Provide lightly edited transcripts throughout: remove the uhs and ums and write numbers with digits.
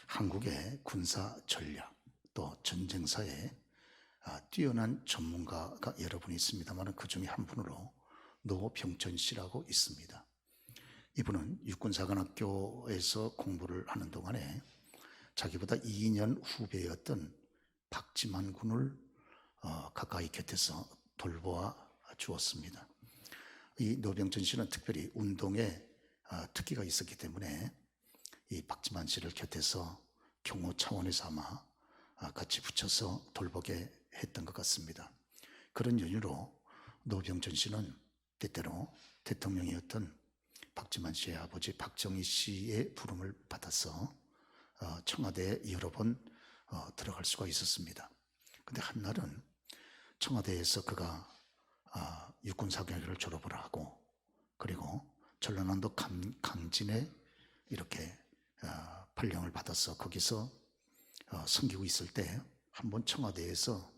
한국의 군사 전략 또 전쟁사에 뛰어난 전문가가 여러분 있습니다만 그 중에 한 분으로 노병천 씨라고 있습니다. 이분은 육군사관학교에서 공부를 하는 동안에 자기보다 2년 후배였던 박지만 군을 가까이 곁에서 돌보아 주었습니다. 이 노병천 씨는 특별히 운동에 특기가 있었기 때문에 이 박지만 씨를 곁에서 경호 차원에서 아마 같이 붙여서 돌보게 했던 것 같습니다. 그런 연유로 노병천 씨는 때때로 대통령이었던 박지만 씨의 아버지 박정희 씨의 부름을 받아서 청와대에 여러 번 들어갈 수가 있었습니다. 그런데 한날은 청와대에서 그가 육군사관학교를 졸업을 하고 그리고 전라남도 강진에 이렇게 발령을 받아서 거기서 섬기고 있을 때 한번 청와대에서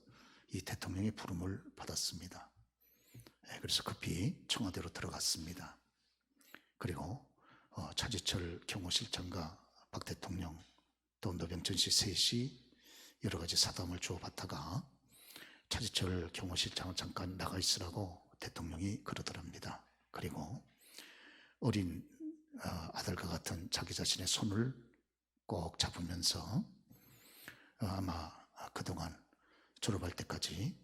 이 대통령의 부름을 받았습니다. 그래서 급히 청와대로 들어갔습니다. 그리고 차지철 경호실장과 박 대통령 또 노병천 씨 셋이 여러 가지 사담을 주고받다가 차지철 경호실장을 잠깐 나가 있으라고 대통령이 그러더랍니다. 그리고 어린 아들과 같은 자기 자신의 손을 꼭 잡으면서 아마 그동안 졸업할 때까지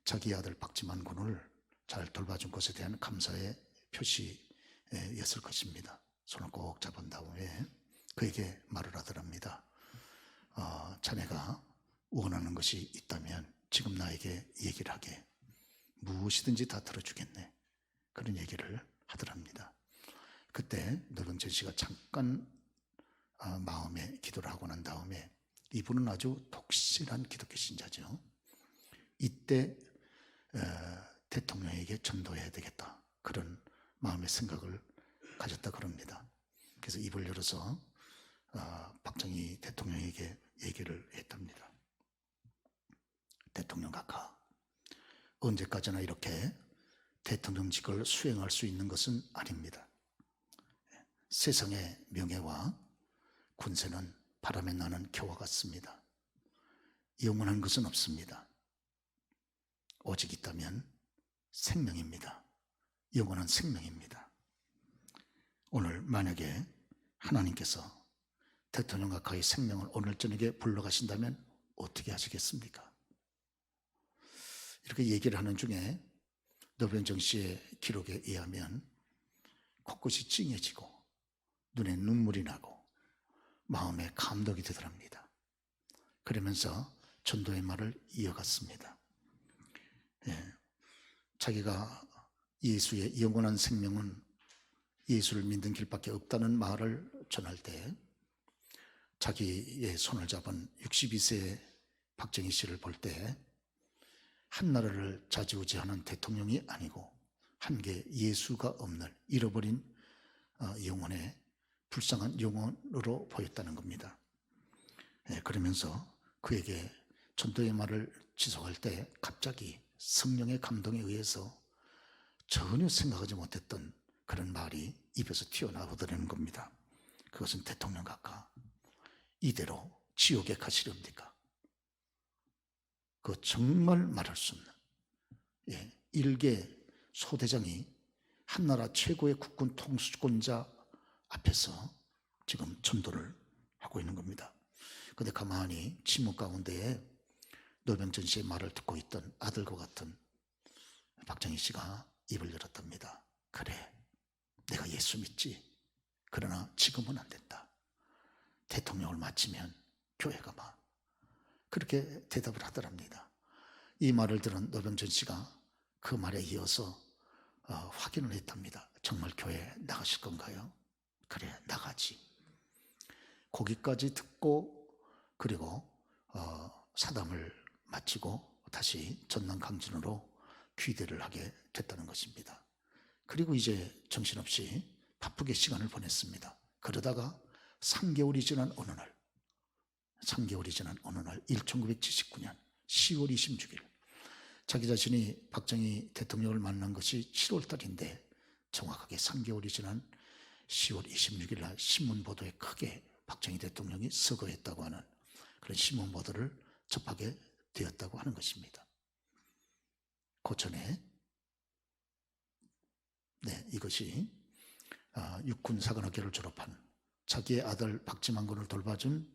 자기 아들 박지만 군을 잘 돌봐준 것에 대한 감사의 표시였을 것입니다. 손을 꼭 잡은 다음에 그에게 말을 하더랍니다. 자네가 원하는 것이 있다면 지금 나에게 얘기를 하게. 무엇이든지 다 들어주겠네. 그런 얘기를 하더랍니다. 그때 노병천 씨가 잠깐 마음에 기도를 하고 난 다음에 이분은 아주 독실한 기독교 신자죠. 이때 대통령에게 전도해야 되겠다. 그런 마음의 생각을 가졌다 그럽니다. 그래서 입을 열어서 박정희 대통령에게 얘기를 했답니다. 대통령 각하, 언제까지나 이렇게 대통령직을 수행할 수 있는 것은 아닙니다. 세상의 명예와 군세는 바람에 나는 겨와 같습니다. 영원한 것은 없습니다. 오직 있다면 생명입니다. 영원한 생명입니다. 오늘 만약에 하나님께서 대통령 각하의 생명을 오늘 저녁에 불러가신다면 어떻게 하시겠습니까? 이렇게 얘기를 하는 중에 노병천 씨의 기록에 의하면 코끝이 찡해지고 눈에 눈물이 나고 마음에 감동이 되더랍니다. 그러면서 전도의 말을 이어갔습니다. 자기가 예수의 영원한 생명은 예수를 믿는 길밖에 없다는 말을 전할 때 자기의 손을 잡은 62세의 박정희 씨를 볼 때 한나라를 좌지우지하는 대통령이 아니고 한계 예수가 없는 잃어버린 영혼의 불쌍한 영혼으로 보였다는 겁니다. 그러면서 그에게 전도의 말을 지속할 때 갑자기 성령의 감동에 의해서 전혀 생각하지 못했던 그런 말이 입에서 튀어나오더라는 겁니다. 그것은 대통령 각하, 이대로 지옥에 가시렵니까? 그 정말 말할 수 없는 일개 소대장이 한나라 최고의 국군 통수권자 앞에서 지금 전도를 하고 있는 겁니다. 그런데 가만히 침묵 가운데에 노병천 씨의 말을 듣고 있던 아들과 같은 박정희 씨가 입을 열었답니다. 그래, 내가 예수 믿지. 그러나 지금은 안 된다. 대통령을 마치면 교회 가봐. 그렇게 대답을 하더랍니다. 이 말을 들은 노병천 씨가 그 말에 이어서 확인을 했답니다. 정말 교회 나가실 건가요? 그래, 나가지. 거기까지 듣고 그리고 사담을 마치고 다시 전남 강진으로 귀대를 하게 됐다는 것입니다. 그리고 이제 정신없이 바쁘게 시간을 보냈습니다. 그러다가 3개월이 지난 어느 날 1979년 10월 26일 자기 자신이 박정희 대통령을 만난 것이 7월 달인데 정확하게 3개월이 지난 10월 26일 날 신문 보도에 크게 박정희 대통령이 서거했다고 하는 그런 신문 보도를 접하게 되었다고 하는 것입니다. 그 전에 이것이 육군 사관학교를 졸업한 자기의 아들 박지만군을 돌봐준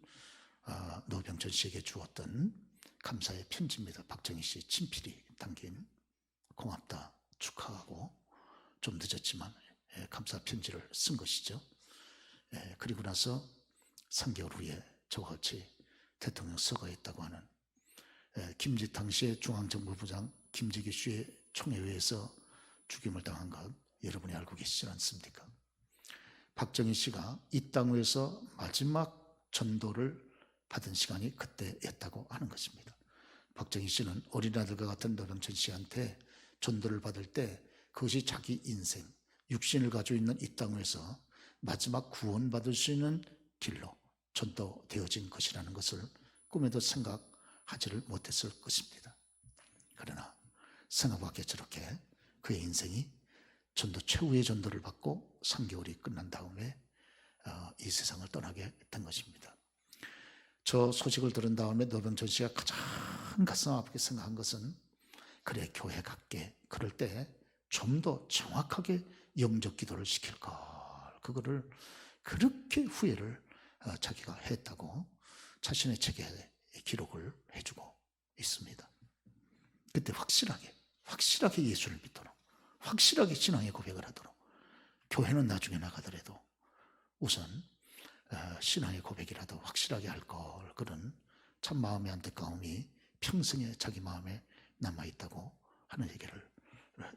노병천 씨에게 주었던 감사의 편지입니다. 박정희 씨 친필이 담긴 고맙다, 축하하고 좀 늦었지만 감사 편지를 쓴 것이죠. 그리고 나서 3개월 후에 저와 같이 대통령 서거했다고 하는 김지 당시의 중앙정보부장 김재규 씨의 총애회에서 죽임을 당한 것 여러분이 알고 계시지 않습니까? 박정희 씨가 이 땅에서 마지막 전도를 받은 시간이 그때였다고 하는 것입니다. 박정희 씨는 어린아들과 같은 노병천 씨한테 전도를 받을 때 그것이 자기 인생, 육신을 가지고 있는 이 땅에서 마지막 구원받을 수 있는 길로 전도되어진 것이라는 것을 꿈에도 생각하지를 못했을 것입니다. 그러나 생각 밖에 저렇게 그의 인생이 전도 최후의 전도를 받고 3개월이 끝난 다음에 이 세상을 떠나게 된 것입니다. 저 소식을 들은 다음에 노병천 씨가 가장 가슴 아프게 생각한 것은 그래 교회 갈게. 그럴 때 좀 더 정확하게 영적 기도를 시킬 걸. 그거를 그렇게 후회를 자기가 했다고 자신의 책에 기록을 해주고 있습니다. 그때 확실하게 예수를 믿도록, 확실하게 신앙의 고백을 하도록, 교회는 나중에 나가더라도 우선 신앙의 고백이라도 확실하게 할 걸, 그런 참 마음의 안타까움이 평생에 자기 마음에 남아있다고 하는 얘기를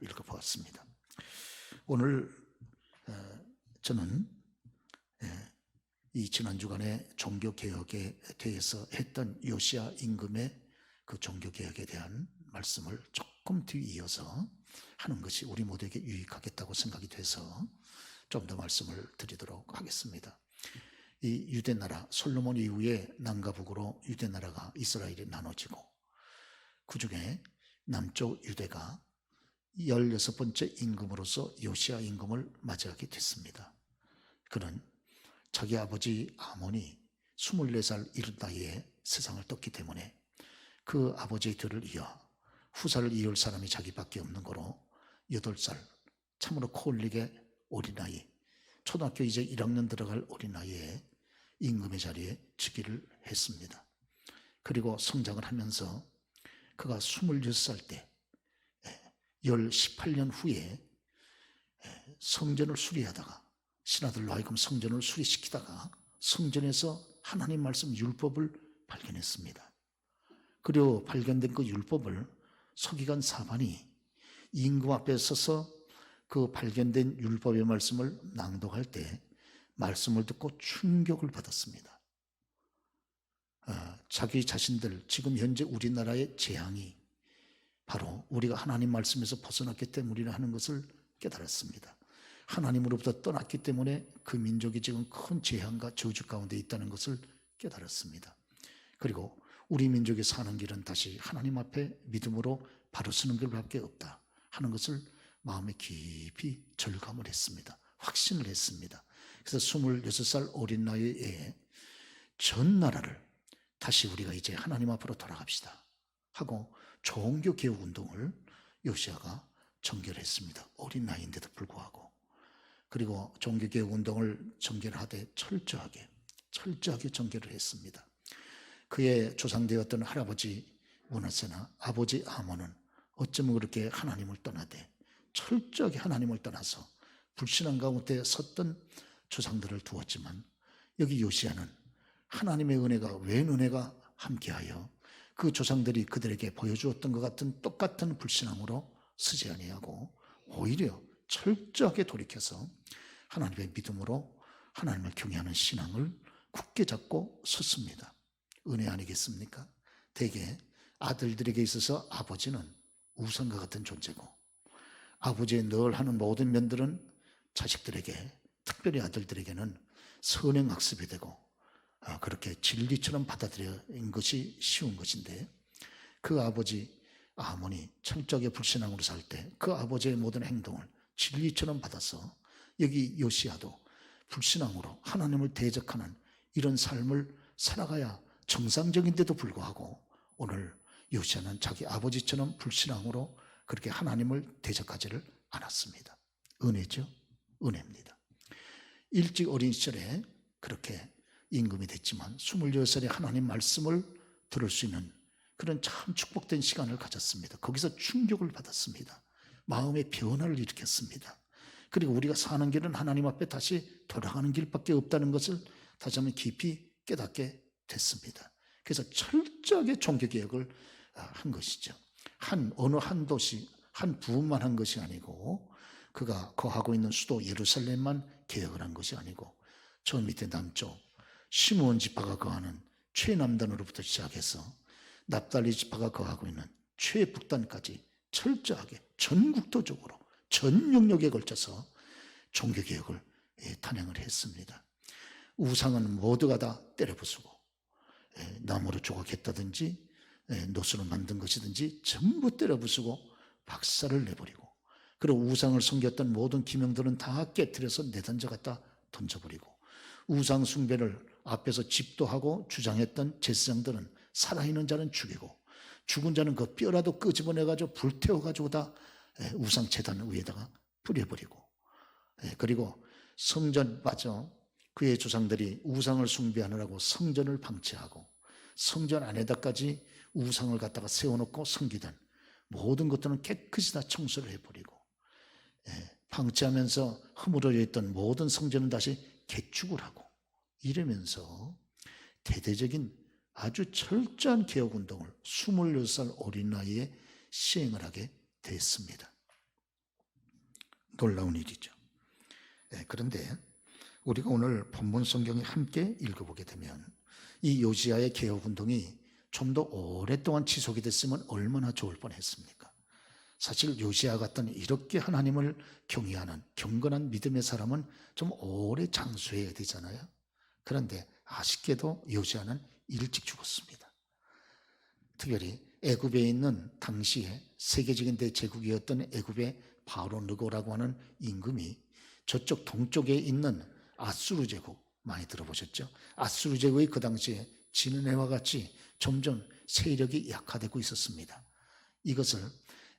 읽어보았습니다. 오늘 저는 이 지난 주간에 종교개혁에 대해서 했던 요시야 임금의 그 종교개혁에 대한 말씀을 조금 뒤이어서 하는 것이 우리 모두에게 유익하겠다고 생각이 돼서 좀 더 말씀을 드리도록 하겠습니다. 이 유대나라 솔로몬 이후에 남과 북으로 유대나라가 이스라엘이 나눠지고 그 중에 남쪽 유대가 16번째 임금으로서 요시야 임금을 맞이하게 됐습니다. 그는 자기 아버지 아몬이 24살 이른 나이에 세상을 떴기 때문에 그 아버지의 뒤를 이어 후사를 이을 사람이 자기밖에 없는 거로 8살 참으로 코올리게 어린아이, 초등학교 이제 1학년 들어갈 어린아이에 임금의 자리에 즉위를 했습니다. 그리고 성장을 하면서 그가 26살 때 18년 후에 성전을 수리하다가 신하들로 하여금 성전을 수리시키다가 성전에서 하나님 말씀 율법을 발견했습니다. 그리고 발견된 그 율법을 서기관 사반이 임금 앞에 서서 그 발견된 율법의 말씀을 낭독할 때 말씀을 듣고 충격을 받았습니다. 자기 자신들, 지금 현재 우리나라의 재앙이 바로 우리가 하나님 말씀에서 벗어났기 때문이라 하는 것을 깨달았습니다. 하나님으로부터 떠났기 때문에 그 민족이 지금 큰 재앙과 저주 가운데 있다는 것을 깨달았습니다. 그리고 우리 민족이 사는 길은 다시 하나님 앞에 믿음으로 바로 서는 길밖에 없다 하는 것을 마음에 깊이 절감을 했습니다. 확신을 했습니다. 그래서 26살 어린 나이에 전 나라를 다시 우리가 이제 하나님 앞으로 돌아갑시다 하고 종교개혁 운동을 요시야가 전결했습니다. 어린 나이인데도 불구하고. 그리고 종교개혁 운동을 전결하되 철저하게 전결을 했습니다. 그의 조상되었던 할아버지 므낫세나 아버지 아몬은 어쩌면 그렇게 하나님을 떠나되 철저하게 하나님을 떠나서 불신앙 가운데 섰던 조상들을 두었지만 여기 요시야는 하나님의 은혜가 웬 은혜가 함께하여 그 조상들이 그들에게 보여주었던 것 같은 똑같은 불신앙으로 서지 아니하고 오히려 철저하게 돌이켜서 하나님의 믿음으로 하나님을 경외하는 신앙을 굳게 잡고 섰습니다. 은혜 아니겠습니까? 대개 아들들에게 있어서 아버지는 우상과 같은 존재고 아버지의 늘 하는 모든 면들은 자식들에게, 특별히 아들들에게는 선행학습이 되고 그렇게 진리처럼 받아들인 것이 쉬운 것인데 그 아버지 아몬이 철저하게 불신앙으로 살 때 그 아버지의 모든 행동을 진리처럼 받아서 여기 요시야도 불신앙으로 하나님을 대적하는 이런 삶을 살아가야 정상적인데도 불구하고 오늘 요시야는 자기 아버지처럼 불신앙으로 그렇게 하나님을 대적하지를 않았습니다. 은혜죠. 은혜입니다. 일찍 어린 시절에 그렇게 임금이 됐지만 26살에 하나님 말씀을 들을 수 있는 그런 참 축복된 시간을 가졌습니다. 거기서 충격을 받았습니다. 마음의 변화를 일으켰습니다. 그리고 우리가 사는 길은 하나님 앞에 다시 돌아가는 길밖에 없다는 것을 다시 한번 깊이 깨닫게 됐습니다. 그래서 철저하게 종교개혁을 한 것이죠. 어느 한 도시, 한 부분만 한 것이 아니고 그가 거하고 있는 수도 예루살렘만 개혁을 한 것이 아니고 저 밑에 남쪽 시므온 지파가 거하는 최남단으로부터 시작해서 납달리 지파가 거하고 있는 최북단까지 철저하게 전국도적으로 전 영역에 걸쳐서 종교개혁을 단행을 했습니다. 우상은 모두가 다 때려부수고 나무로 조각했다든지 노수로 만든 것이든지 전부 때려부수고 박살을 내버리고 그리고 우상을 섬겼던 모든 기명들은 다 깨트려서 내던져 갖다 던져버리고 우상 숭배를 앞에서 집도하고 주장했던 제사장들은 살아있는 자는 죽이고 죽은 자는 그 뼈라도 끄집어내가지고 불태워가지고 다 우상 제단 위에다가 뿌려버리고 그리고 성전 맞죠? 그의 조상들이 우상을 숭배하느라고 성전을 방치하고 성전 안에다까지 우상을 갖다가 세워놓고 섬기던 모든 것들은 깨끗이 다 청소를 해버리고 방치하면서 허물어져 있던 모든 성전은 다시 개축을 하고 이러면서 대대적인 아주 철저한 개혁운동을 26살 어린 나이에 시행을 하게 됐습니다. 놀라운 일이죠. 그런데 우리가 오늘 본문 성경에 함께 읽어보게 되면 이 요시야의 개혁운동이 좀 더 오랫동안 지속이 됐으면 얼마나 좋을 뻔했습니까? 사실 요시야 같은 이렇게 하나님을 경외하는 경건한 믿음의 사람은 좀 오래 장수해야 되잖아요. 그런데 아쉽게도 요시야는 일찍 죽었습니다. 특별히 애굽에 있는 당시에 세계적인 대제국이었던 애굽의 바로 느고라고 하는 임금이 저쪽 동쪽에 있는 아수르 제국 많이 들어보셨죠? 아수르 제국이 그 당시에 지느해와 같이 점점 세력이 약화되고 있었습니다. 이것을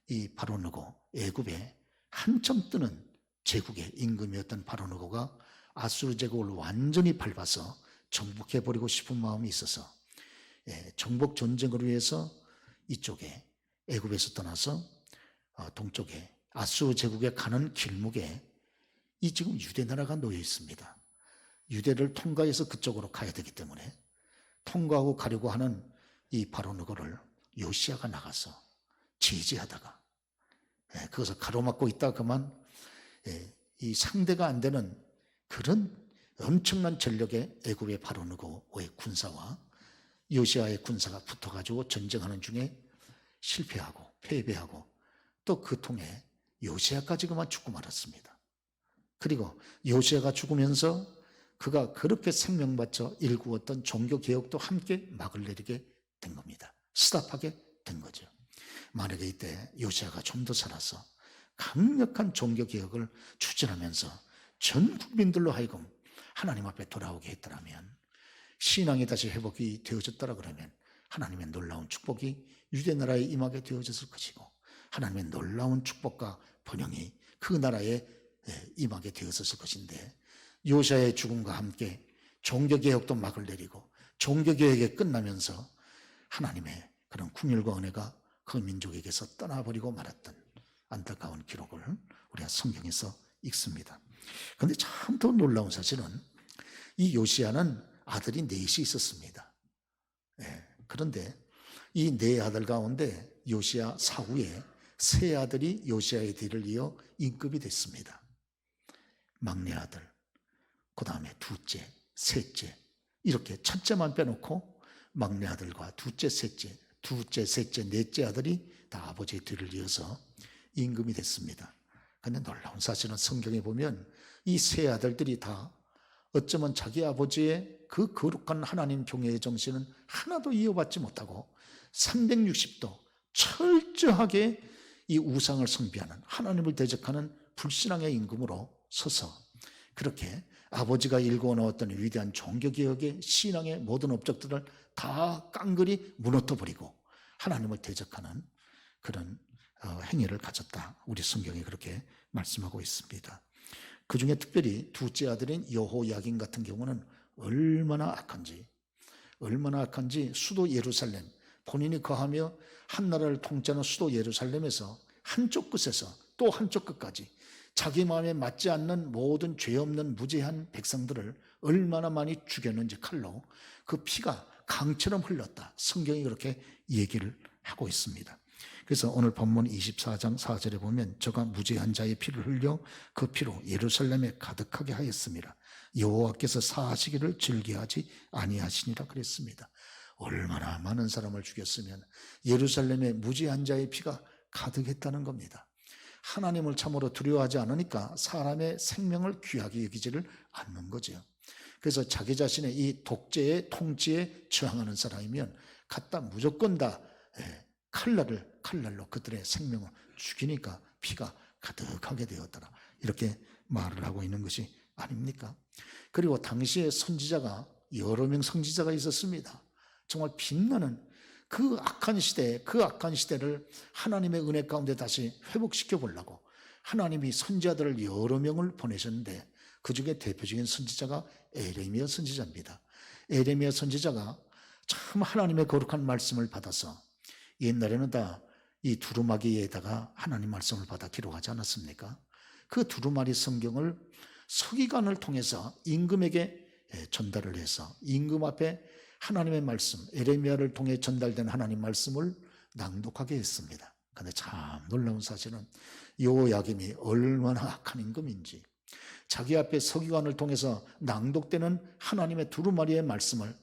이 바로 느고 애굽에 한참 뜨는 제국의 임금이었던 바로 느고가 아수르 제국을 완전히 밟아서 정복해버리고 싶은 마음이 있어서 정복 전쟁을 위해서 이쪽에 애굽에서 떠나서 동쪽에 아수르 제국에 가는 길목에 이 지금 유대 나라가 놓여 있습니다. 유대를 통과해서 그쪽으로 가야 되기 때문에 통과하고 가려고 하는 이 바로 느고를 요시야가 나가서 제지하다가 그것을 가로막고 있다 그만 이 상대가 안 되는 그런 엄청난 전력의 애굽의 바로 느고의 군사와 요시야의 군사가 붙어가지고 전쟁하는 중에 실패하고 패배하고 또 그 통에 요시야까지 그만 죽고 말았습니다. 그리고 요시야가 죽으면서 그가 그렇게 생명 바쳐 일구었던 종교개혁도 함께 막을 내리게 된 겁니다. 스탑하게 된 거죠. 만약에 이때 요시야가 좀 더 살아서 강력한 종교개혁을 추진하면서 전 국민들로 하여금 하나님 앞에 돌아오게 했더라면 신앙이 다시 회복이 되어졌더라 그러면 하나님의 놀라운 축복이 유대나라에 임하게 되어졌을 것이고 하나님의 놀라운 축복과 번영이 그 나라에 임하게 되었을 것인데 요시야의 죽음과 함께 종교개혁도 막을 내리고 종교개혁이 끝나면서 하나님의 그런 긍휼과 은혜가 그 민족에게서 떠나버리고 말았던 안타까운 기록을 우리가 성경에서 읽습니다. 그런데 참 더 놀라운 사실은 이 요시야는 아들이 넷이 있었습니다. 그런데 이 네 아들 가운데 요시야 사후에 세 아들이 요시야의 뒤를 이어 임금이 됐습니다. 막내 아들, 그 다음에 둘째, 셋째 이렇게 첫째만 빼놓고 막내 아들과 둘째, 셋째, 넷째 아들이 다 아버지의 뒤를 이어서 임금이 됐습니다. 그런데 놀라운 사실은 성경에 보면 이 세 아들들이 다 어쩌면 자기 아버지의 그 거룩한 하나님 경외의 정신은 하나도 이어받지 못하고 360도 철저하게 이 우상을 숭배하는 하나님을 대적하는 불신앙의 임금으로 서서 그렇게 아버지가 일궈 놓았던 위대한 종교개혁의 신앙의 모든 업적들을 다 깡그리 무너뜨려버리고 하나님을 대적하는 그런 행위를 가졌다. 우리 성경이 그렇게 말씀하고 있습니다. 그 중에 특별히 둘째 아들인 여호야긴 같은 경우는 얼마나 악한지 수도 예루살렘, 본인이 거하며 한 나라를 통치하는 수도 예루살렘에서 한쪽 끝에서 또 한쪽 끝까지 자기 마음에 맞지 않는 모든 죄 없는 무죄한 백성들을 얼마나 많이 죽였는지 칼로 그 피가 강처럼 흘렀다. 성경이 그렇게 얘기를 하고 있습니다. 그래서 오늘 본문 24장 4절에 보면 저가 무죄한 자의 피를 흘려 그 피로 예루살렘에 가득하게 하였습니다. 여호와께서 사하시기를 즐겨하지 아니하시니라 그랬습니다. 얼마나 많은 사람을 죽였으면 예루살렘에 무죄한 자의 피가 가득했다는 겁니다. 하나님을 참으로 두려워하지 않으니까 사람의 생명을 귀하게 여기지를 않는 거죠. 그래서 자기 자신의 이 독재의 통치에 저항하는 사람이면 갖다 무조건 다 칼날로 그들의 생명을 죽이니까 피가 가득하게 되었더라. 이렇게 말을 하고 있는 것이 아닙니까? 그리고 당시에 선지자가 여러 명 선지자가 있었습니다. 정말 빛나는 그 악한 시대를 하나님의 은혜 가운데 다시 회복시켜 보려고 하나님이 선지자들을 여러 명을 보내셨는데 그 중에 대표적인 선지자가 에레미야 선지자입니다. 에레미야 선지자가 참 하나님의 거룩한 말씀을 받아서 옛날에는 다 이 두루마기에다가 하나님 말씀을 받아 기록하지 않았습니까? 그 두루마리 성경을 서기관을 통해서 임금에게 전달을 해서 임금 앞에 하나님의 말씀, 에레미야를 통해 전달된 하나님 말씀을 낭독하게 했습니다. 그런데 참 놀라운 사실은 여호야김이 얼마나 악한 임금인지 자기 앞에 서기관을 통해서 낭독되는 하나님의 두루마리의 말씀을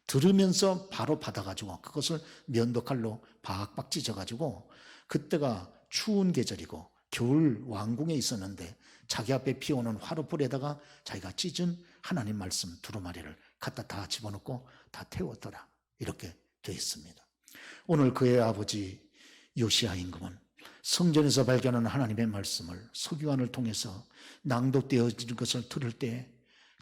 들으면서 바로 받아가지고 그것을 면도칼로 박박 찢어가지고 그때가 추운 계절이고 겨울 왕궁에 있었는데 자기 앞에 피오는 화롯불에다가 자기가 찢은 하나님 말씀 두루마리를 갖다 다 집어넣고 다 태웠더라. 이렇게 되어 있습니다. 오늘 그의 아버지 요시야 임금은 성전에서 발견한 하나님의 말씀을 서기관을 통해서 낭독되어지는 것을 들을 때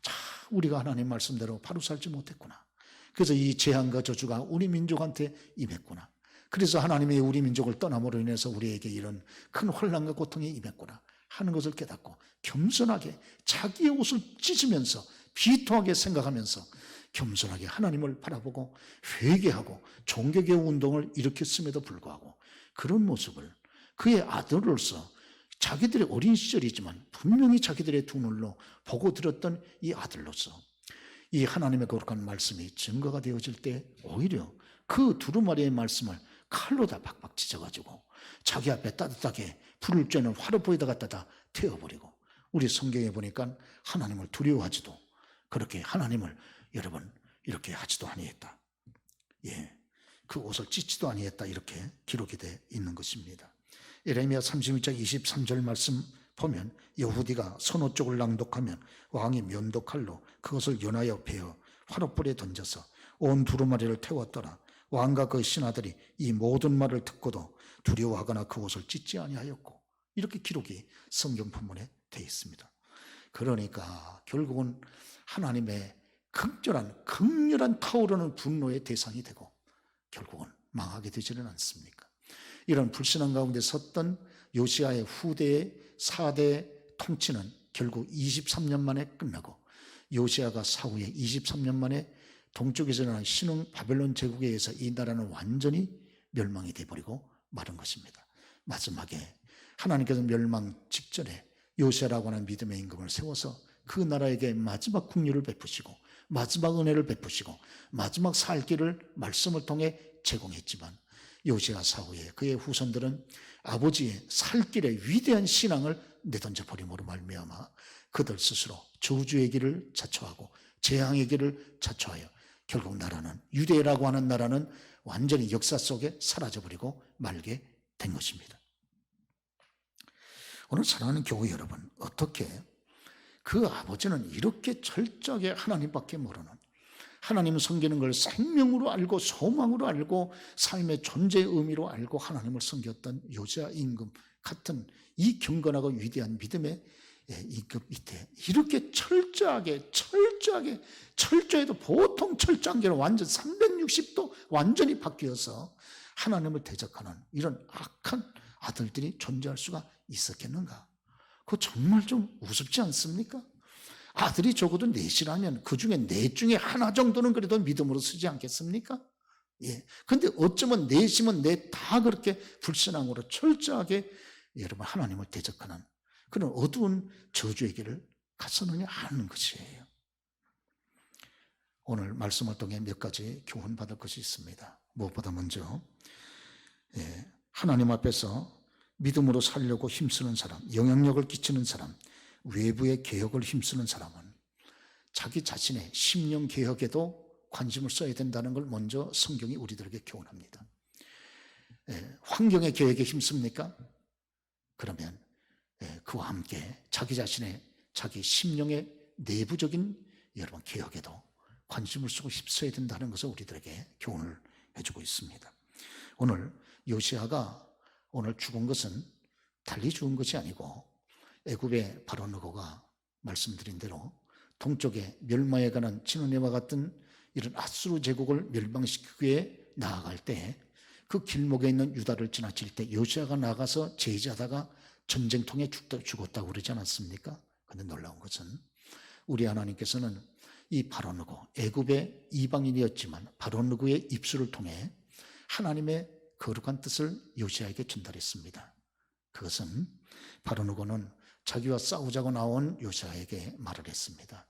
참 우리가 하나님 말씀대로 바로 살지 못했구나. 그래서 이 재앙과 저주가 우리 민족한테 임했구나. 그래서 하나님이 우리 민족을 떠남으로 인해서 우리에게 이런 큰 혼란과 고통이 임했구나 하는 것을 깨닫고 겸손하게 자기의 옷을 찢으면서 비통하게 생각하면서 겸손하게 하나님을 바라보고 회개하고 종교개혁 운동을 일으켰음에도 불구하고 그런 모습을 그의 아들로서 자기들의 어린 시절이지만 분명히 자기들의 두 눈으로 보고 들었던 이 아들로서 이 하나님의 거룩한 말씀이 증거가 되어질 때 오히려 그 두루마리의 말씀을 칼로 다 박박 찢어가지고 자기 앞에 따뜻하게 불을 쬐는 화롯불에다 갖다 태워버리고 우리 성경에 보니까 하나님을 두려워하지도 그렇게 하나님을 여러분 이렇게 하지도 아니했다. 그 옷을 찢지도 아니했다. 이렇게 기록이 되어 있는 것입니다. 에레미야 31장 23절 말씀 보면 여후디가 선호 쪽을 낭독하면 왕이 면도칼로 그것을 연하여 베어 화롯불에 던져서 온 두루마리를 태웠더라. 왕과 그 신하들이 이 모든 말을 듣고도 두려워하거나 그 옷을 찢지 아니하였고 이렇게 기록이 성경 본문에 되어 있습니다. 그러니까 결국은 하나님의 극렬한 타오르는 분노의 대상이 되고 결국은 망하게 되지는 않습니까? 이런 불신앙 가운데 섰던 요시야의 후대의 4대 통치는 결국 23년 만에 끝나고 요시야가 사후에 23년 만에 동쪽에서 일어난 신흥 바벨론 제국에 의해서 이 나라는 완전히 멸망이 되어버리고 마른 것입니다. 마지막에 하나님께서 멸망 직전에 요시야라고 하는 믿음의 임금을 세워서 그 나라에게 마지막 긍휼을 베푸시고 마지막 은혜를 베푸시고 마지막 살 길을 말씀을 통해 제공했지만 요시야 사후에 그의 후손들은 아버지의 살 길의 위대한 신앙을 내던져 버림으로 말미암아 그들 스스로 저주의 길을 자초하고 재앙의 길을 자초하여 결국 나라는 유대라고 하는 나라는 완전히 역사 속에 사라져버리고 말게 된 것입니다. 오늘 사랑하는 교회 여러분, 어떻게 그 아버지는 이렇게 철저하게 하나님밖에 모르는 하나님을 섬기는 걸 생명으로 알고 소망으로 알고 삶의 존재의 의미로 알고 하나님을 섬겼던 요시야 임금 같은 이 경건하고 위대한 믿음의 임금 밑에 이렇게 철저해도 보통 철저한 게 완전 360도 완전히 바뀌어서 하나님을 대적하는 이런 악한 아들들이 존재할 수가 있었겠는가? 그거 정말 좀 우습지 않습니까? 아들이 적어도 넷이라면 그 중에 넷 중에 하나 정도는 그래도 믿음으로 쓰지 않겠습니까? 예. 근데 어쩌면 넷이면 넷 다 그렇게 불신앙으로 철저하게 여러분 하나님을 대적하는 그런 어두운 저주의 길을 갔었느냐 하는 것이에요. 오늘 말씀을 통해 몇 가지 교훈받을 것이 있습니다. 무엇보다 먼저 하나님 앞에서 믿음으로 살려고 힘쓰는 사람, 영향력을 끼치는 사람, 외부의 개혁을 힘쓰는 사람은 자기 자신의 심령 개혁에도 관심을 써야 된다는 걸 먼저 성경이 우리들에게 교훈합니다. 환경의 개혁에 힘씁니까? 그러면 그와 함께 자기 자신의 자기 심령의 내부적인 여러분 개혁에도 관심을 쓰고 힘써야 된다는 것을 우리들에게 교훈을 해주고 있습니다. 오늘 요시야가 오늘 죽은 것은 달리 죽은 것이 아니고 애굽의 바로 느고가 말씀드린 대로 동쪽에 멸망에 가는 진원해와 같은 이런 아수르 제국을 멸망시키기 위해 나아갈 때 그 길목에 있는 유다를 지나칠 때 요시야가 나가서 제지하다가 전쟁통에 죽었다고 그러지 않았습니까? 그런데 놀라운 것은 우리 하나님께서는 이 바로 느고 애굽의 이방인이었지만 바로 느고의 입술을 통해 하나님의 거룩한 뜻을 요시야에게 전달했습니다. 그것은 바로 느고는 자기와 싸우자고 나온 요시야에게 말을 했습니다.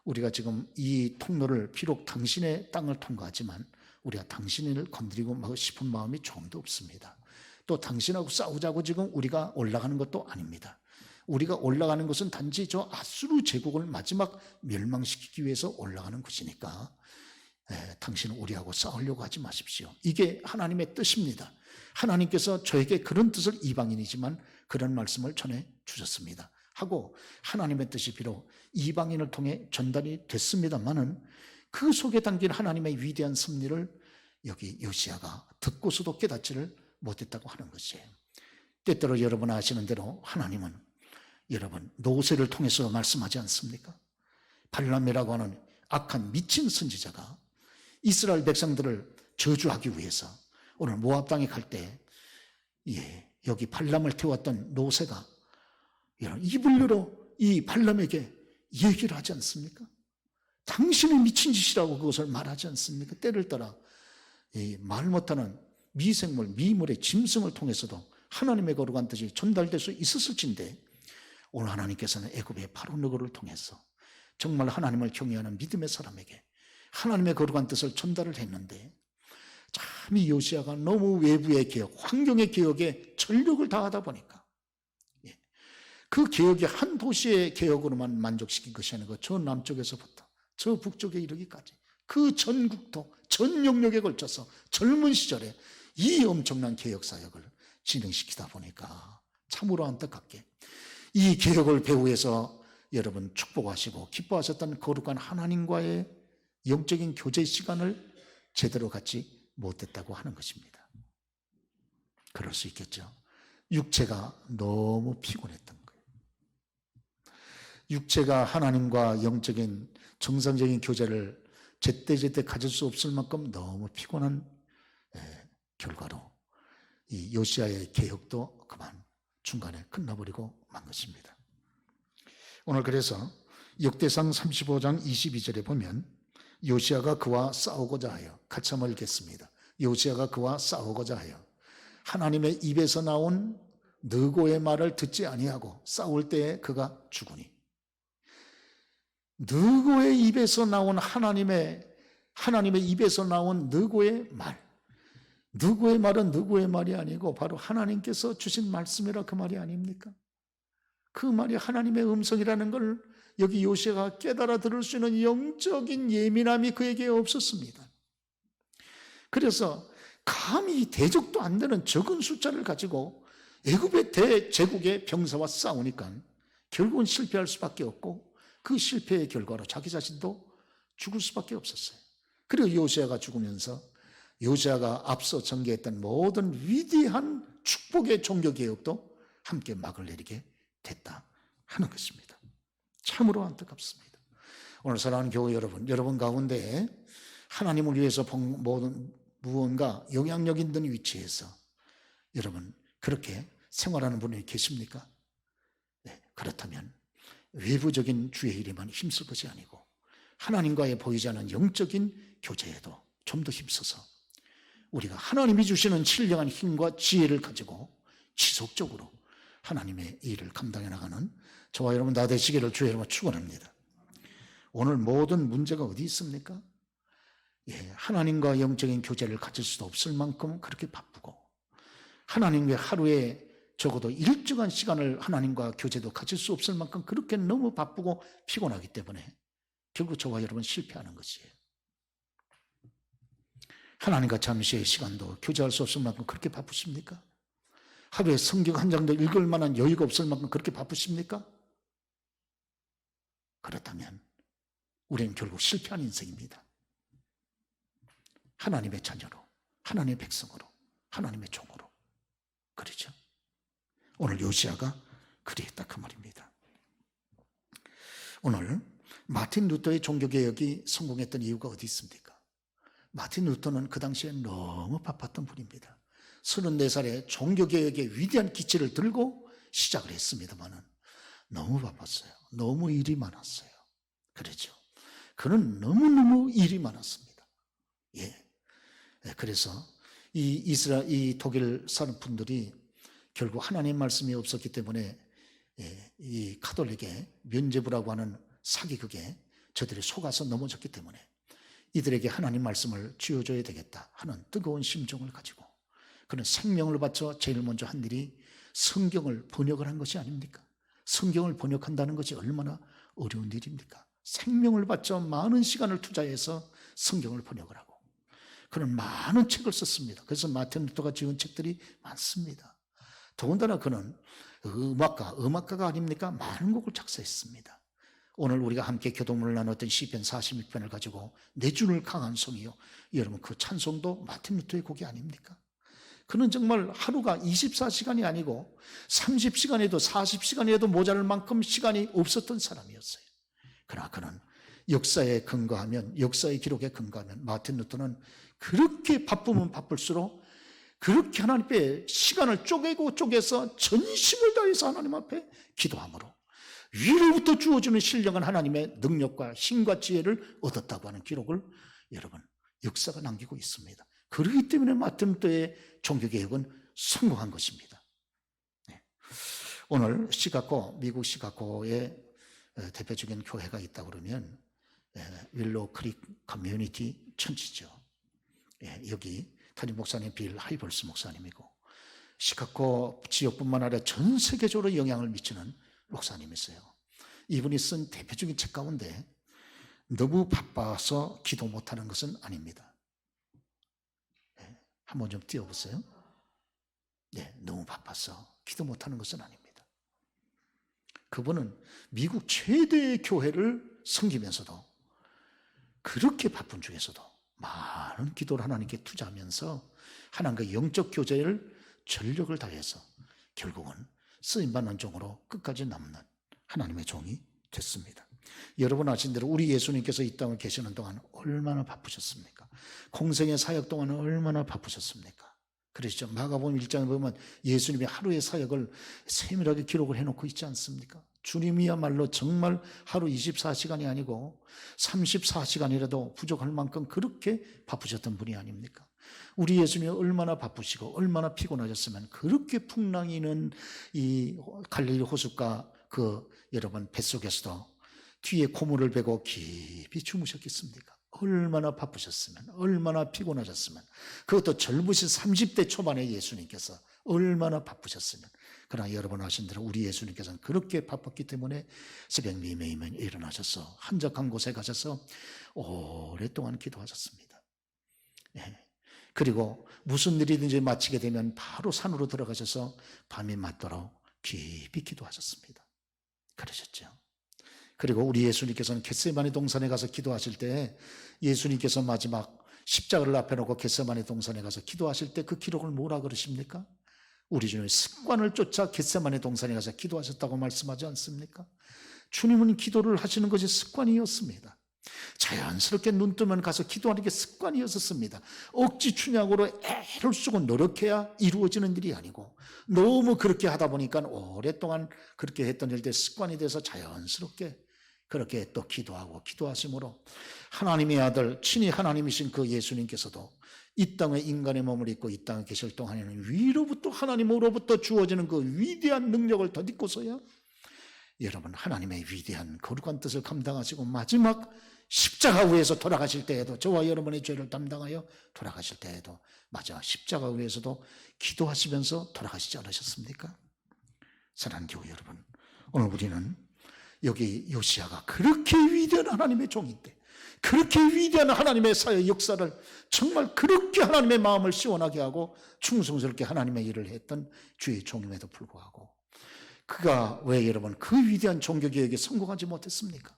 우리가 지금 이 통로를 비록 당신의 땅을 통과하지만 우리가 당신을 건드리고 싶은 마음이 조금도 없습니다. 또 당신하고 싸우자고 지금 우리가 올라가는 것도 아닙니다. 우리가 올라가는 것은 단지 저 아수르 제국을 마지막 멸망시키기 위해서 올라가는 것이니까 당신은 우리하고 싸우려고 하지 마십시오. 이게 하나님의 뜻입니다. 하나님께서 저에게 그런 뜻을 이방인이지만 그런 말씀을 전해 주셨습니다. 하고 하나님의 뜻이 비록 이방인을 통해 전달이 됐습니다만은 그 속에 담긴 하나님의 위대한 섭리를 여기 요시야가 듣고서도 깨닫지를 못했다고 하는 것이에요. 때때로 여러분 아시는 대로 하나님은 여러분 노새를 통해서 말씀하지 않습니까? 발람이라고 하는 악한 미친 선지자가 이스라엘 백성들을 저주하기 위해서 오늘 모압 땅에 갈 때 여기 발람을 태웠던 노새가 입을 열어 이 발람에게 얘기를 하지 않습니까? 당신이 미친 짓이라고 그것을 말하지 않습니까? 때를 따라 말 못하는 미생물, 미물의 짐승을 통해서도 하나님의 거룩한 뜻이 전달될 수 있었을진데 오늘 하나님께서는 애굽의 바로 느고를 통해서 정말 하나님을 경외하는 믿음의 사람에게 하나님의 거룩한 뜻을 전달을 했는데 참 이 요시야가 너무 외부의 개혁, 환경의 개혁에 전력을 다하다 보니까 그 개혁이 한 도시의 개혁으로만 만족시킨 것이 아니고 저 남쪽에서부터 저 북쪽에 이르기까지 그 전국도 전 영역에 걸쳐서 젊은 시절에 이 엄청난 개혁 사역을 진행시키다 보니까 참으로 안타깝게 이 개혁을 배후에서 여러분 축복하시고 기뻐하셨던 거룩한 하나님과의 영적인 교제 시간을 제대로 갖지 못했다고 하는 것입니다. 그럴 수 있겠죠. 육체가 너무 피곤했던 거예요. 육체가 하나님과 영적인 정상적인 교제를 제때제때 가질 수 없을 만큼 너무 피곤한 결과로 이 요시야의 개혁도 그만 중간에 끝나버리고 만 것입니다. 오늘 그래서 역대상 35장 22절에 보면 요시야가 그와 싸우고자 하여 같이 한번 읽겠습니다. 요시야가 그와 싸우고자 하여 하나님의 입에서 나온 느고의 말을 듣지 아니하고 싸울 때에 그가 죽으니 느고의 입에서 나온 하나님의 입에서 나온 느고의 말, 느고의 말은 느고의 말이 아니고 바로 하나님께서 주신 말씀이라 그 말이 아닙니까? 그 말이 하나님의 음성이라는 걸 여기 요시야가 깨달아 들을 수 있는 영적인 예민함이 그에게 없었습니다. 그래서 감히 대적도 안 되는 적은 숫자를 가지고 애굽의 대제국의 병사와 싸우니까 결국은 실패할 수밖에 없고 그 실패의 결과로 자기 자신도 죽을 수밖에 없었어요. 그리고 요시야가 죽으면서 요시야가 앞서 전개했던 모든 위대한 축복의 종교개혁도 함께 막을 내리게 됐다. 하는 것입니다. 참으로 안타깝습니다. 오늘 사랑하는 교회 여러분 가운데 하나님을 위해서 모든 무언가 영향력 있는 위치에서 여러분 그렇게 생활하는 분이 계십니까? 네, 그렇다면 외부적인 주의 일에만 힘쓸 것이 아니고 하나님과의 보이지 않는 영적인 교제에도 좀 더 힘써서 우리가 하나님이 주시는 신령한 힘과 지혜를 가지고 지속적으로 하나님의 일을 감당해 나가는 저와 여러분 다 되시기를 주의 이름으로 축원합니다. 오늘 모든 문제가 어디 있습니까? 하나님과 영적인 교제를 가질 수도 없을 만큼 그렇게 바쁘고 하나님의 하루에 적어도 일정한 시간을 하나님과 교제도 가질 수 없을 만큼 그렇게 너무 바쁘고 피곤하기 때문에 결국 저와 여러분 실패하는 것이에요. 하나님과 잠시의 시간도 교제할 수 없을 만큼 그렇게 바쁘십니까? 하루에 성경 한 장도 읽을 만한 여유가 없을 만큼 그렇게 바쁘십니까? 그렇다면 우리는 결국 실패한 인생입니다. 하나님의 자녀로, 하나님의 백성으로, 하나님의 종으로. 그렇죠? 오늘 요시야가 그리했다 그 말입니다. 오늘 마틴 루터의 종교개혁이 성공했던 이유가 어디 있습니까? 마틴 루터는 그 당시에 너무 바빴던 분입니다. 34살에 종교개혁의 위대한 기치를 들고 시작을 했습니다마는 너무 바빴어요. 너무 일이 많았어요. 그렇죠? 그는 너무너무 일이 많았습니다. 그래서 이 독일 사는 분들이 결국 하나님 말씀이 없었기 때문에 이 가톨릭의 면죄부라고 하는 사기극에 저들이 속아서 넘어졌기 때문에 이들에게 하나님 말씀을 쥐어줘야 되겠다 하는 뜨거운 심정을 가지고 그는 생명을 바쳐 제일 먼저 한 일이 성경을 번역을 한 것이 아닙니까? 성경을 번역한다는 것이 얼마나 어려운 일입니까? 생명을 바쳐 많은 시간을 투자해서 성경을 번역을 하고 그는 많은 책을 썼습니다. 그래서 마틴 루터가 지은 책들이 많습니다. 더군다나 그는 음악가가 아닙니까? 많은 곡을 작사했습니다. 오늘 우리가 함께 교동문을 나눴던 시편 46편을 가지고 내 주를 강한 성이요. 여러분 그 찬송도 마틴 루터의 곡이 아닙니까? 그는 정말 하루가 24시간이 아니고 30시간에도 40시간에도 모자랄 만큼 시간이 없었던 사람이었어요. 그러나 그는 역사에 근거하면 역사의 기록에 근거하면 마틴 루터는 그렇게 바쁘면 바쁠수록 그렇게 하나님 앞에 시간을 쪼개서 전심을 다해서 하나님 앞에 기도함으로 위로부터 주어지는 신령한 하나님의 능력과 힘과 지혜를 얻었다고 하는 기록을 여러분 역사가 남기고 있습니다. 그렇기 때문에 마틴 루터의 종교개혁은 성공한 것입니다. 오늘 미국 시카고에 대표적인 교회가 있다 그러면 윌로우 크릭 커뮤니티 천지죠. 여기 담임 목사님 빌 하이벌스 목사님이고 시카고 지역뿐만 아니라 전 세계적으로 영향을 미치는 목사님이세요. 이분이 쓴 대표적인 책 가운데 너무 바빠서 기도 못하는 것은 아닙니다. 한번 좀 띄워보세요. 너무 바빠서 기도 못하는 것은 아닙니다. 그분은 미국 최대의 교회를 섬기면서도 그렇게 바쁜 중에서도 많은 기도를 하나님께 투자하면서 하나님과 영적 교제를 전력을 다해서 결국은 쓰임받는 종으로 끝까지 남는 하나님의 종이 됐습니다. 여러분 아신 대로 우리 예수님께서 이 땅에 계시는 동안 얼마나 바쁘셨습니까? 공생의 사역 동안 얼마나 바쁘셨습니까? 그러시죠. 마가복음 1장에 보면 예수님의 하루의 사역을 세밀하게 기록을 해놓고 있지 않습니까? 주님이야말로 정말 하루 24시간이 아니고 34시간이라도 부족할 만큼 그렇게 바쁘셨던 분이 아닙니까? 우리 예수님이 얼마나 바쁘시고 얼마나 피곤하셨으면 그렇게 풍랑이는 이 갈릴리 호숫가 여러분 뱃속에서도 뒤에 고무를 베고 깊이 주무셨겠습니까? 얼마나 바쁘셨으면 얼마나 피곤하셨으면 그것도 젊으신 30대 초반의 예수님께서 얼마나 바쁘셨으면 그러나 여러분 아신 대로 우리 예수님께서는 그렇게 바빴기 때문에 새벽 미매이면 일어나셔서 한적한 곳에 가셔서 오랫동안 기도하셨습니다. 그리고 무슨 일이든지 마치게 되면 바로 산으로 들어가셔서 밤이 맞도록 깊이 기도하셨습니다. 그러셨죠. 그리고 우리 예수님께서는 겟세마네 동산에 가서 기도하실 때 예수님께서 마지막 십자가를 앞에 놓고 겟세마네 동산에 가서 기도하실 때 그 기록을 뭐라 그러십니까? 우리 주님의 습관을 쫓아 겟세마네 동산에 가서 기도하셨다고 말씀하지 않습니까? 주님은 기도를 하시는 것이 습관이었습니다. 자연스럽게 눈 뜨면 가서 기도하는 게 습관이었었습니다. 억지 춘약으로 애를 쓰고 노력해야 이루어지는 일이 아니고, 너무 그렇게 하다 보니까 오랫동안 그렇게 했던 일들 습관이 돼서 자연스럽게 그렇게 또 기도하고 기도하심으로 하나님의 아들, 친히 하나님이신 그 예수님께서도 이 땅에 인간의 몸을 입고 이 땅에 계실 동안에는 위로부터 하나님으로부터 주어지는 그 위대한 능력을 덧입고서야 여러분 하나님의 위대한 거룩한 뜻을 감당하시고 마지막 십자가 위에서 돌아가실 때에도, 저와 여러분의 죄를 담당하여 돌아가실 때에도 마지막 십자가 위에서도 기도하시면서 돌아가시지 않으셨습니까? 사랑하는 교회 여러분, 오늘 우리는 여기 요시야가 그렇게 위대한 하나님의 종인데, 그렇게 위대한 하나님의 사회 역사를 정말 그렇게 하나님의 마음을 시원하게 하고 충성스럽게 하나님의 일을 했던 주의 종임에도 불구하고 그가 왜 여러분 그 위대한 종교개혁에 성공하지 못했습니까?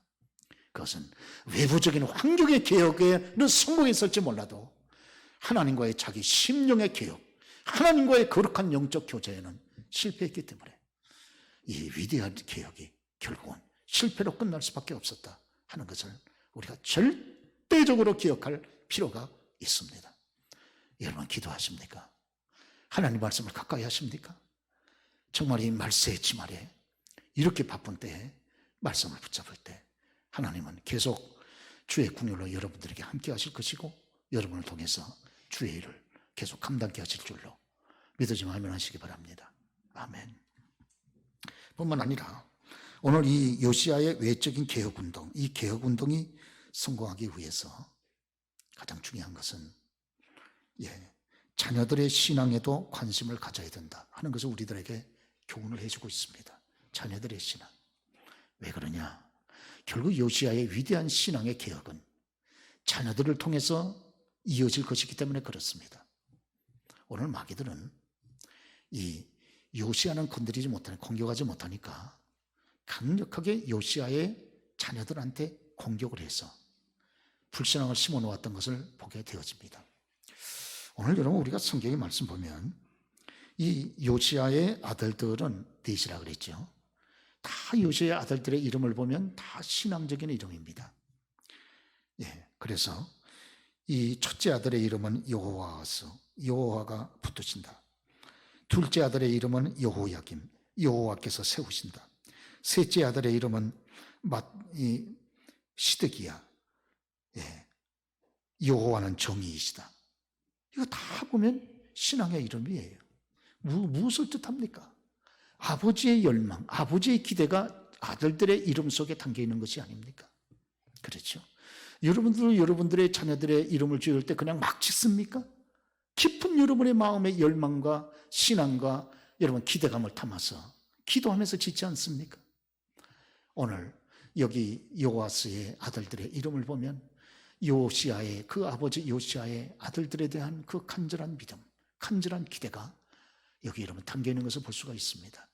그것은 외부적인 환경의 개혁에는 성공했을지 몰라도 하나님과의 자기 심령의 개혁, 하나님과의 거룩한 영적 교제에는 실패했기 때문에 이 위대한 개혁이 결국은 실패로 끝날 수밖에 없었다 하는 것을 우리가 절대적으로 기억할 필요가 있습니다. 여러분 기도하십니까? 하나님 말씀을 가까이 하십니까? 정말 이 말세의 치말에 이렇게 바쁜 때에 말씀을 붙잡을 때 하나님은 계속 주의 국률로 여러분들에게 함께 하실 것이고 여러분을 통해서 주의 일을 계속 감당케 하실 줄로 믿으시면 아멘 하시기 바랍니다. 아멘. 뿐만 아니라 오늘 이 요시야의 외적인 개혁운동, 이 개혁운동이 성공하기 위해서 가장 중요한 것은 자녀들의 신앙에도 관심을 가져야 된다 하는 것을 우리들에게 교훈을 해주고 있습니다. 자녀들의 신앙. 왜 그러냐? 결국 요시야의 위대한 신앙의 개혁은 자녀들을 통해서 이어질 것이기 때문에 그렇습니다. 오늘 마귀들은 이 요시야는 건드리지 못하니까, 공격하지 못하니까 강력하게 요시야의 자녀들한테 공격을 해서 불신앙을 심어놓았던 것을 보게 되어집니다. 오늘 여러분 우리가 성경의 말씀 보면 이 요시야의 아들들은 넷이라 그랬죠. 다 요시야의 아들들의 이름을 보면 다 신앙적인 이름입니다. 그래서 이 첫째 아들의 이름은 여호아하스, 여호와가 붙으신다. 둘째 아들의 이름은 여호야김, 여호와께서 세우신다. 셋째 아들의 이름은 시드기야, 여호와는 정의이시다. 이거 다 보면 신앙의 이름이에요. 무엇을 뜻합니까? 아버지의 열망, 아버지의 기대가 아들들의 이름 속에 담겨 있는 것이 아닙니까? 그렇죠? 여러분들은 여러분들의 자녀들의 이름을 지을 때 그냥 막 짓습니까? 깊은 여러분의 마음의 열망과 신앙과 여러분 기대감을 담아서 기도하면서 짓지 않습니까? 오늘 여기 요아스의 아들들의 이름을 보면 요시야의, 그 아버지 요시야의 아들들에 대한 그 간절한 믿음, 간절한 기대가 여기 여러분 담겨 있는 것을 볼 수가 있습니다.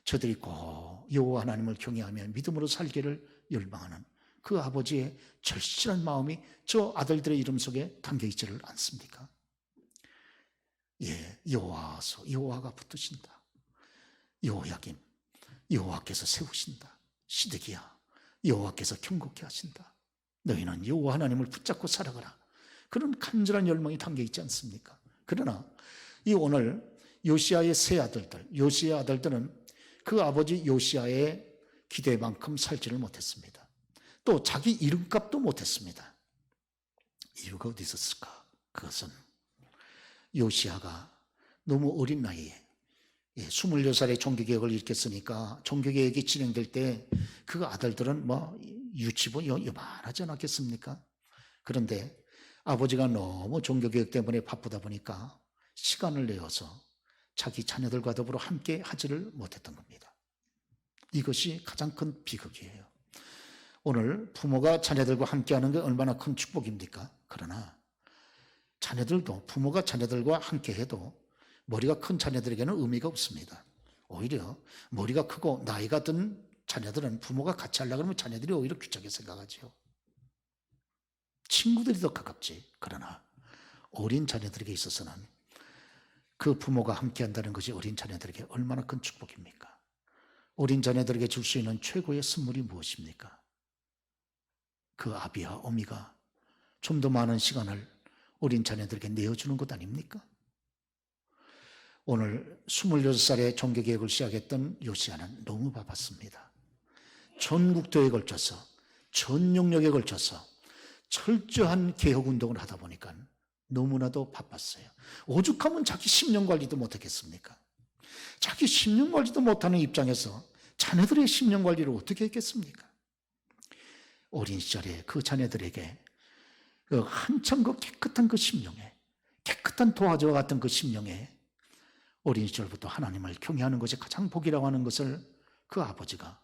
저들이 꼭 여호와 하나님을 경외하며 믿음으로 살기를 열망하는 그 아버지의 절실한 마음이 저 아들들의 이름 속에 담겨 있지를 않습니까? 여호와서, 여호와가 붙으신다. 여호야김, 여호와께서 세우신다. 시드기야, 여호와께서 경고케 하신다. 너희는 여호와 하나님을 붙잡고 살아가라. 그런 간절한 열망이 담겨 있지 않습니까? 그러나 이 오늘 요시야의 세 아들들, 요시야 아들들은 그 아버지 요시야의 기대만큼 살지를 못했습니다. 또 자기 이름값도 못했습니다. 이유가 어디 있었을까? 그것은 요시야가 너무 어린 나이에 26살에 종교개혁을 일으켰으니까 종교개혁이 진행될 때 그 아들들은 유치부 요만하지 않았겠습니까? 그런데 아버지가 너무 종교개혁 때문에 바쁘다 보니까 시간을 내어서 자기 자녀들과 더불어 함께 하지를 못했던 겁니다. 이것이 가장 큰 비극이에요. 오늘 부모가 자녀들과 함께하는 게 얼마나 큰 축복입니까? 그러나 자녀들도 부모가 자녀들과 함께해도 머리가 큰 자녀들에게는 의미가 없습니다. 오히려 머리가 크고 나이가 든 자녀들은 부모가 같이 하려고 하면 자녀들이 오히려 귀찮게 생각하죠. 친구들이 더 가깝지. 그러나 어린 자녀들에게 있어서는 그 부모가 함께한다는 것이 어린 자녀들에게 얼마나 큰 축복입니까? 어린 자녀들에게 줄 수 있는 최고의 선물이 무엇입니까? 그 아비와 어미가 좀 더 많은 시간을 어린 자녀들에게 내어주는 것 아닙니까? 오늘 26살에 종교개혁을 시작했던 요시야는 너무 바빴습니다. 전국도에 걸쳐서, 전 영역에 걸쳐서 철저한 개혁운동을 하다 보니까 너무나도 바빴어요. 오죽하면 자기 심령 관리도 못하겠습니까? 자기 심령 관리도 못하는 입장에서 자녀들의 심령 관리를 어떻게 했겠습니까? 어린 시절에 그 자녀들에게 한참 그 깨끗한 그 심령에, 깨끗한 도화지와 같은 그 심령에 어린 시절부터 하나님을 경외하는 것이 가장 복이라고 하는 것을 그 아버지가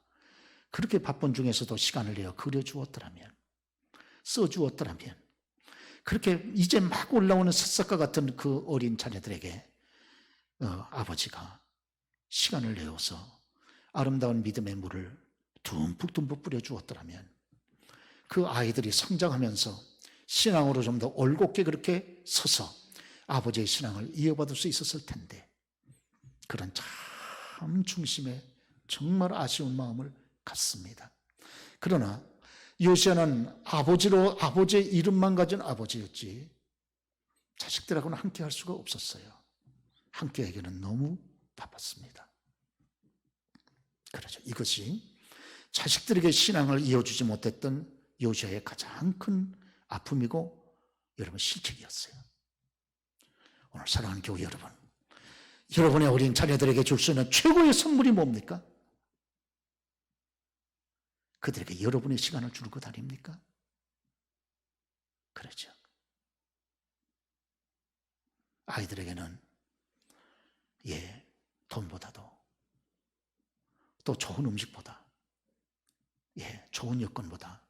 그렇게 바쁜 중에서도 시간을 내어 그려주었더라면, 써주었더라면, 그렇게 이제 막 올라오는 새싹과 같은 그 어린 자녀들에게 아버지가 시간을 내어서 아름다운 믿음의 물을 듬뿍듬뿍 뿌려주었더라면 그 아이들이 성장하면서 신앙으로 좀 더 올곧게 그렇게 서서 아버지의 신앙을 이어받을 수 있었을 텐데, 그런 참 중심에 정말 아쉬운 마음을 갖습니다. 그러나 요시야는 아버지의 이름만 가진 아버지였지 자식들하고는 함께 할 수가 없었어요. 함께 하기는 너무 바빴습니다. 그렇죠. 이것이 자식들에게 신앙을 이어주지 못했던 요시야의 가장 큰 아픔이고 여러분 실책이었어요. 오늘 사랑하는 교회 여러분, 여러분의 어린 자녀들에게 줄 수 있는 최고의 선물이 뭡니까? 그들에게 여러분의 시간을 주는 것 아닙니까? 그렇죠. 아이들에게는 돈보다도 또 좋은 음식보다 좋은 여건보다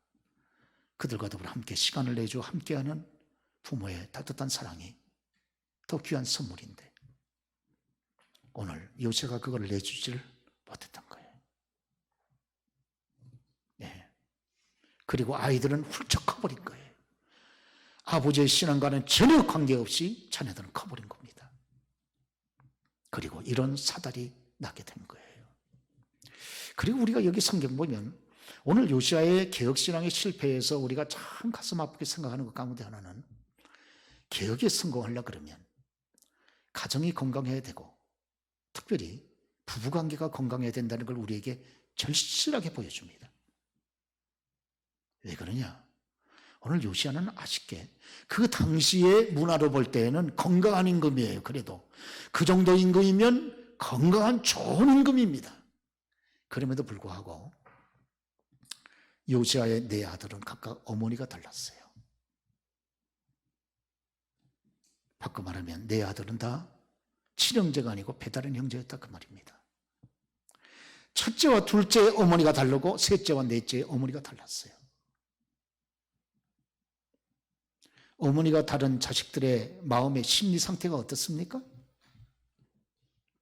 그들과 더불어 함께 시간을 내주어 함께하는 부모의 따뜻한 사랑이 더 귀한 선물인데 오늘 요시야가 그걸 내주지를 못했던 거예요. 그리고 아이들은 훌쩍 커버린 거예요. 아버지의 신앙과는 전혀 관계없이 자녀들은 커버린 겁니다. 그리고 이런 사달이 나게 된 거예요. 그리고 우리가 여기 성경 보면 오늘 요시야의 개혁신앙의 실패에서 우리가 참 가슴 아프게 생각하는 것 가운데 하나는 개혁에 성공하려고 그러면 가정이 건강해야 되고 특별히 부부관계가 건강해야 된다는 걸 우리에게 절실하게 보여줍니다. 왜 그러냐? 오늘 요시야는 아쉽게 그 당시의 문화로 볼 때에는 건강한 임금이에요. 그래도 그 정도 임금이면 건강한 좋은 임금입니다. 그럼에도 불구하고 요시야의 네 아들은 각각 어머니가 달랐어요. 바꿔 말하면 네 아들은 다 친형제가 아니고 배다른 형제였다 그 말입니다. 첫째와 둘째의 어머니가 다르고 셋째와 넷째의 어머니가 달랐어요. 어머니가 다른 자식들의 마음의 심리 상태가 어떻습니까?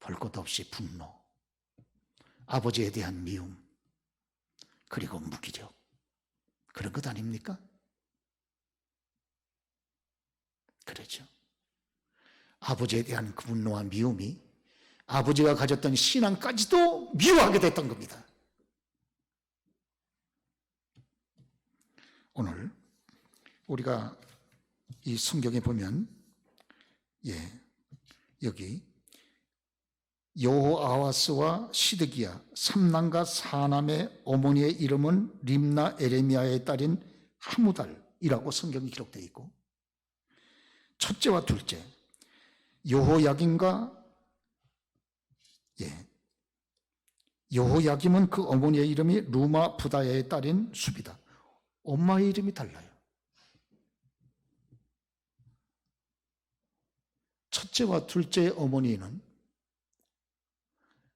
볼 것 없이 분노, 아버지에 대한 미움, 그리고 무기력, 그런 것 아닙니까? 그렇죠. 아버지에 대한 그 분노와 미움이 아버지가 가졌던 신앙까지도 미워하게 됐던 겁니다. 오늘 우리가 이 성경에 보면 여기 여호아하스와 시드기야 3남과 4남의 어머니의 이름은 림나 에레미야의 딸인 하무달이라고 성경이 기록되어 있고 첫째와 둘째 여호야김과 여호야김은 그 어머니의 이름이 루마 부다야의 딸인 수비다. 엄마의 이름이 달라요. 첫째와 둘째의 어머니는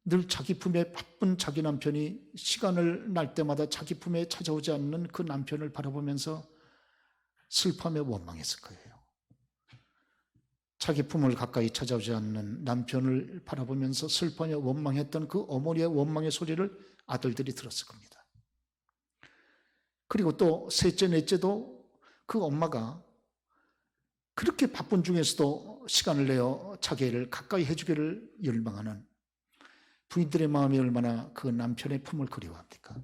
늘 자기 품에 바쁜 자기 남편이 시간을 날 때마다 자기 품에 찾아오지 않는 그 남편을 바라보면서 슬퍼하며 원망했을 거예요. 자기 품을 가까이 찾아오지 않는 남편을 바라보면서 슬퍼하며 원망했던 그 어머니의 원망의 소리를 아들들이 들었을 겁니다. 그리고 또 셋째, 넷째도 그 엄마가 그렇게 바쁜 중에서도 시간을 내어 자기를 가까이 해주기를 열망하는 부인들의 마음이 얼마나 그 남편의 품을 그리워합니까?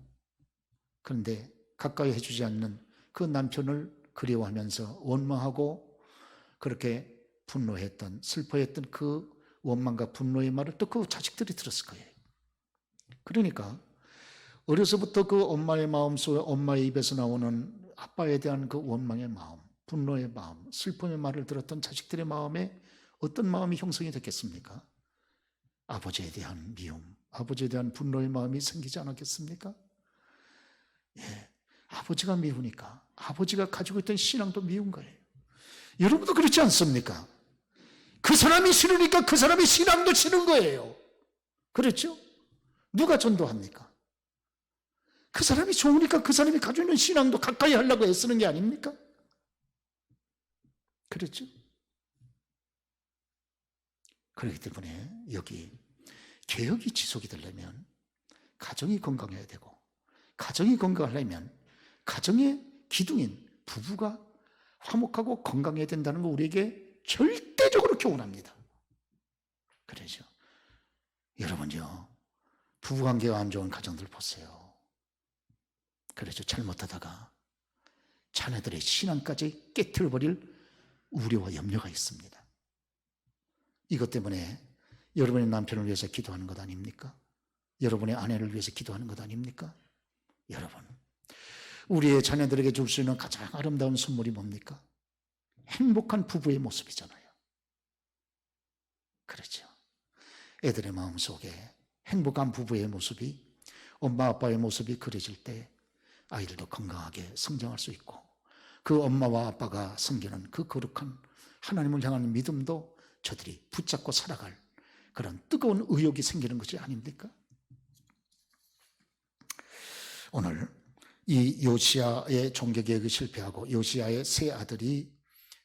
그런데 가까이 해주지 않는 그 남편을 그리워하면서 원망하고 그렇게 분노했던, 슬퍼했던 그 원망과 분노의 말을 또 그 자식들이 들었을 거예요. 그러니까 어려서부터 그 엄마의 마음속에, 엄마의 입에서 나오는 아빠에 대한 그 원망의 마음, 분노의 마음, 슬픔의 말을 들었던 자식들의 마음에 어떤 마음이 형성이 됐겠습니까? 아버지에 대한 미움, 아버지에 대한 분노의 마음이 생기지 않았겠습니까? 예, 아버지가 미우니까 아버지가 가지고 있던 신앙도 미운 거예요. 여러분도 그렇지 않습니까? 그 사람이 싫으니까 그 사람의 신앙도 싫은 거예요. 그렇죠? 누가 전도합니까? 그 사람이 좋으니까 그 사람이 가지고 있는 신앙도 가까이 하려고 애쓰는 게 아닙니까? 그렇죠? 그렇기 때문에 여기 개혁이 지속이 되려면 가정이 건강해야 되고, 가정이 건강하려면 가정의 기둥인 부부가 화목하고 건강해야 된다는 거 우리에게 절대적으로 교훈합니다. 그러죠. 여러분요, 부부관계가 안 좋은 가정들 보세요. 그래서 잘못하다가 자녀들의 신앙까지 깨트려버릴 우려와 염려가 있습니다. 이것 때문에 여러분의 남편을 위해서 기도하는 것 아닙니까? 여러분의 아내를 위해서 기도하는 것 아닙니까? 여러분, 우리의 자녀들에게 줄 수 있는 가장 아름다운 선물이 뭡니까? 행복한 부부의 모습이잖아요. 그렇죠. 애들의 마음속에 행복한 부부의 모습이, 엄마 아빠의 모습이 그려질 때 아이들도 건강하게 성장할 수 있고, 그 엄마와 아빠가 섬기는 그 거룩한 하나님을 향하는 믿음도 저들이 붙잡고 살아갈 그런 뜨거운 의욕이 생기는 것이 아닙니까? 오늘 이 요시야의 종교개혁이 실패하고 요시야의 세 아들이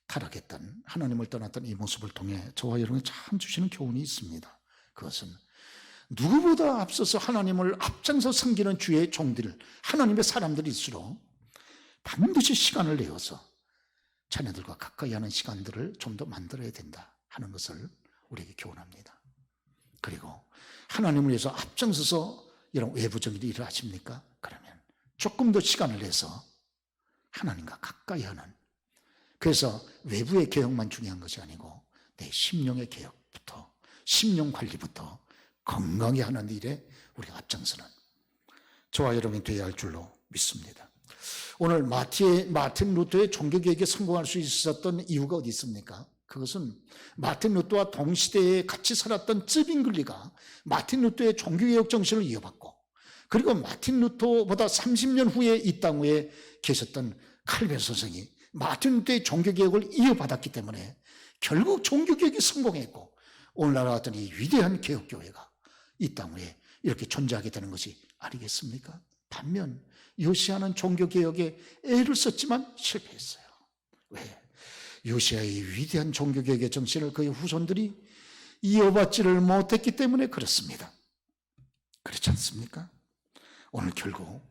타락했던, 하나님을 떠났던 이 모습을 통해 저와 여러분이 참 주시는 교훈이 있습니다. 그것은 누구보다 앞서서 하나님을 앞장서 섬기는 주의 종들, 하나님의 사람들일수록 반드시 시간을 내어서 자녀들과 가까이 하는 시간들을 좀 더 만들어야 된다 하는 것을 우리에게 교훈합니다. 그리고 하나님을 위해서 앞장서서 이런 외부적인 일을 하십니까? 그러면 조금 더 시간을 내서 하나님과 가까이 하는, 그래서 외부의 개혁만 중요한 것이 아니고 내 심령의 개혁부터, 심령 관리부터 건강히 하는 일에 우리가 앞장서는 저와 여러분이 되어야 할 줄로 믿습니다. 오늘 마틴 루터의 종교개혁에 성공할 수 있었던 이유가 어디 있습니까? 그것은 마틴 루터와 동시대에 같이 살았던 쯔빙글리가 마틴 루터의 종교개혁 정신을 이어받고, 그리고 마틴 루터보다 30년 후에 이 땅 위에 계셨던 칼빈 선생이 마틴 루터의 종교개혁을 이어받았기 때문에 결국 종교개혁이 성공했고, 오늘날 같은 이 위대한 개혁교회가 이 땅 위에 이렇게 존재하게 되는 것이 아니겠습니까? 반면 요시야는 종교개혁에 애를 썼지만 실패했어요. 왜? 요시야의 위대한 종교개혁의 정신을 그의 후손들이 이어받지를 못했기 때문에 그렇습니다. 그렇지 않습니까? 오늘 결국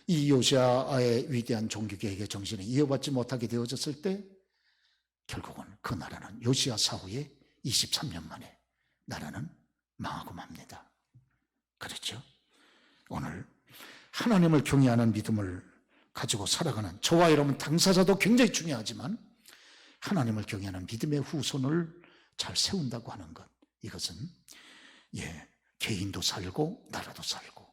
이 요시야의 위대한 종교개혁의 정신을 이어받지 못하게 되어졌을 때 결국은 그 나라는 요시야 사후에 23년 만에 나라는 망하고 맙니다. 그렇죠? 오늘 하나님을 경외하는 믿음을 가지고 살아가는 저와 여러분 당사자도 굉장히 중요하지만 하나님을 경외하는 믿음의 후손을 잘 세운다고 하는 것, 이것은 개인도 살고 나라도 살고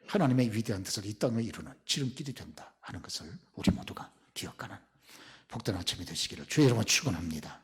하나님의 위대한 뜻을 이 땅에 이루는 지름길이 된다 하는 것을 우리 모두가 기억하는 복된 아침이 되시기를 주의 이름으로 축원합니다.